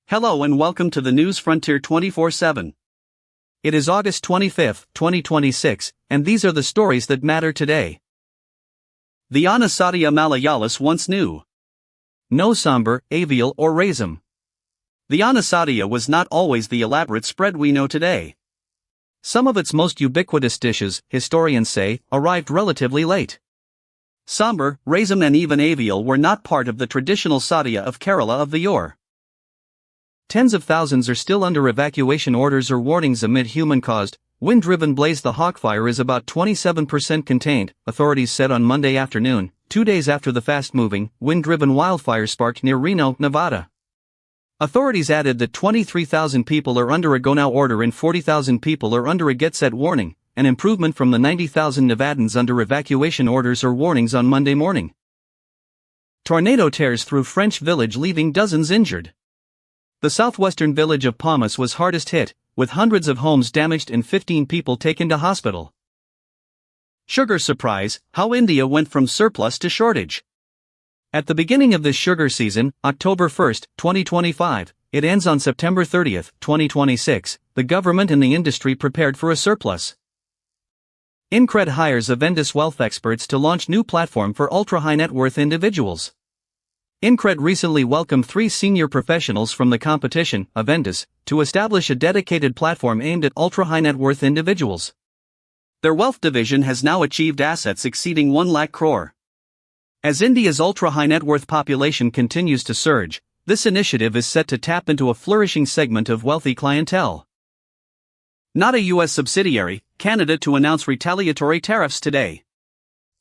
Hello and welcome to the News Frontier 24/7. It is August 25, 2026, and these are the stories that matter today. The Onasadya Malayalis once knew no sambar, avial or rasam. The Onasadya was not always the elaborate spread we know today. Some of its most ubiquitous dishes, historians say, arrived relatively late. Sambar, rasam and even avial were not part of the traditional sadhya of Kerala of the yore. Tens of thousands are still under evacuation orders or warnings amid human-caused, wind-driven blaze. The hawkfire is about 27% contained, authorities said on Monday afternoon, 2 days after the fast-moving, wind-driven wildfire sparked near Reno, Nevada. Authorities added that 23,000 people are under a go-now order and 40,000 people are under a get-set warning, an improvement from the 90,000 Nevadans under evacuation orders or warnings on Monday morning. Tornado tears through French village leaving dozens injured. The southwestern village of Palmas was hardest hit, with hundreds of homes damaged and 15 people taken to hospital. Sugar surprise: how India went from surplus to shortage. At the beginning of this sugar season, October 1, 2025, it ends on September 30, 2026, the government and the industry prepared for a surplus. InCred hires Avendus wealth experts to launch new platform for ultra-high net worth individuals. InCred recently welcomed 3 senior professionals from the competition, Avendus, to establish a dedicated platform aimed at ultra-high net worth individuals. Their wealth division has now achieved assets exceeding 1 lakh crore. As India's ultra-high net worth population continues to surge, this initiative is set to tap into a flourishing segment of wealthy clientele. Not a U.S. subsidiary, Canada to announce retaliatory tariffs today.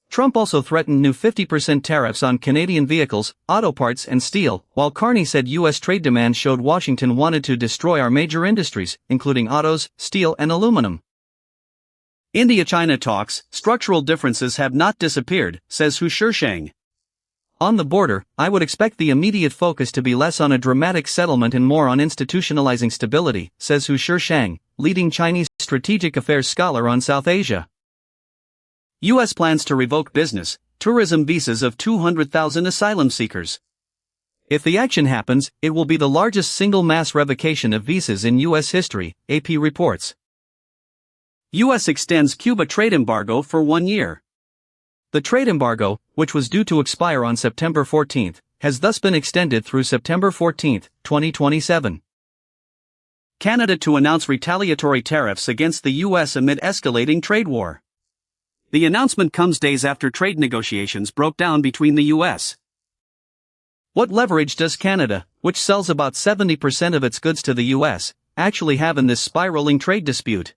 Trump also threatened new 50% tariffs on Canadian vehicles, auto parts and steel, while Carney said U.S. trade demand showed Washington wanted to destroy our major industries, including autos, steel and aluminum. India-China talks: structural differences have not disappeared, says Hu Shisheng. On the border, I would expect the immediate focus to be less on a dramatic settlement and more on institutionalizing stability, says Hu Shisheng, leading Chinese strategic affairs scholar on South Asia. U.S. plans to revoke business, tourism visas of 200,000 asylum seekers. If the action happens, it will be the largest single mass revocation of visas in U.S. history, AP reports. U.S. extends Cuba trade embargo for 1 year. The trade embargo, which was due to expire on September 14, has thus been extended through September 14, 2027. Canada to announce retaliatory tariffs against the U.S. amid escalating trade war. The announcement comes days after trade negotiations broke down between the U.S. What leverage does Canada, which sells about 70% of its goods to the U.S., actually have in this spiraling trade dispute?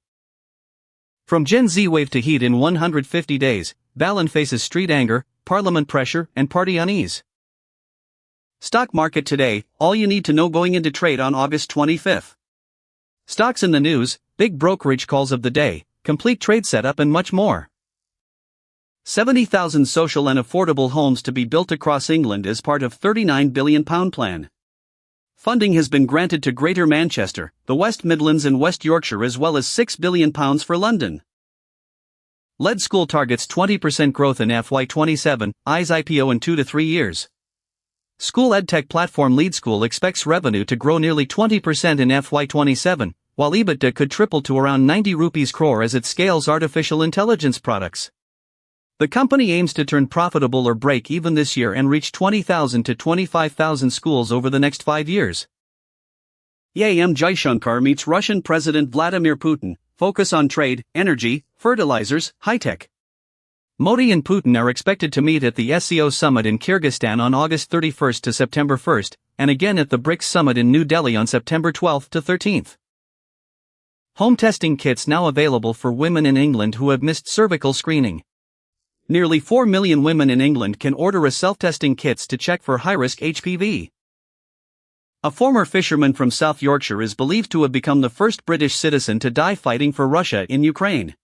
From Gen Z wave to heat in 150 days, Ballin faces street anger, parliament pressure, and party unease. Stock market today: all you need to know going into trade on August 25. Stocks in the news, big brokerage calls of the day, complete trade setup and much more. 70,000 social and affordable homes to be built across England as part of £39 billion plan. Funding has been granted to Greater Manchester, the West Midlands and West Yorkshire, as well as £6 billion for London. Lead School targets 20% growth in FY27, eyes IPO in 2 to 3 years. School EdTech platform Lead School expects revenue to grow nearly 20% in FY27, while EBITDA could triple to around 90 rupees crore as it scales artificial intelligence products. The company aims to turn profitable or break even this year and reach 20,000 to 25,000 schools over the next 5 years. EM Jaishankar meets Russian President Vladimir Putin, focus on trade, energy, fertilizers, high-tech. Modi and Putin are expected to meet at the SCO summit in Kyrgyzstan on August 31 to September 1, and again at the BRICS summit in New Delhi on September 12 to 13. Home testing kits now available for women in England who have missed cervical screening. Nearly 4 million women in England can order a self-testing kits to check for high-risk HPV. A former fisherman from South Yorkshire is believed to have become the first British citizen to die fighting for Russia in Ukraine.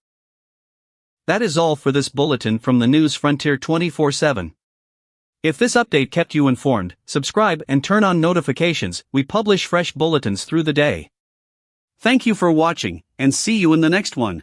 That is all for this bulletin from the News Frontier 24/7. If this update kept you informed, subscribe and turn on notifications. We publish fresh bulletins through the day. Thank you for watching, and see you in the next one.